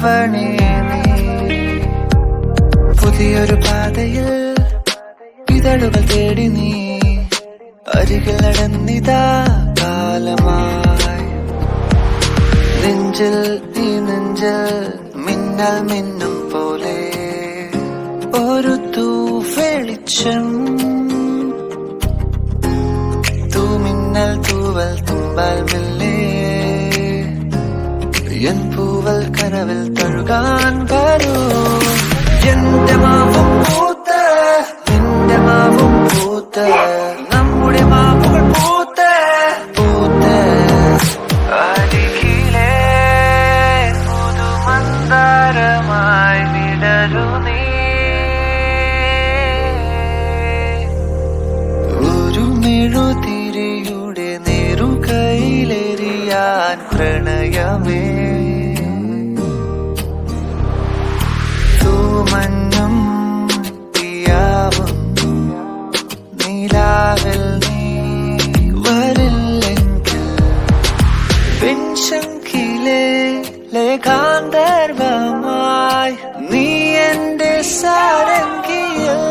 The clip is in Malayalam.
അവണേ നീ. പുതിയൊരു പാതയിൽ ഇതളുകൾ തേടി നീ അരികിൽ നടന്നിതാ കാലമായി. നെഞ്ചിൽ ഈ നെഞ്ചിൽ മിന്നൽ മിന്നും പോലെ ഒരു തൂവെളിച്ചം. തൂമിന്നൽ തൂവൽ തുമ്പാൽ മെല്ലെ എൻ പൂവൽ കനവിൽ തഴുകാൻ വരൂ. എന്റെ മാവും പൂത്ത് നിന്റെ മാവും പൂത്ത് നമ്മുടെ മാവുകൾ പൂത്ത് പൂത്ത് അരികിലെ പുതുമന്ദാരമായി വിടരു നീ. ഒരു മെഴുതിരിയുടെ നേരുകയിലെറിയാൻ പ്രണയമേ. തൂമഞ്ഞും പിയാവും നീലാവിൽ നീ വരില്ലെങ്കിൽ പെൺശങ്കിലെ ഗാന്ധർവമായി നീ എന്റെ സാരംഗിയിൽ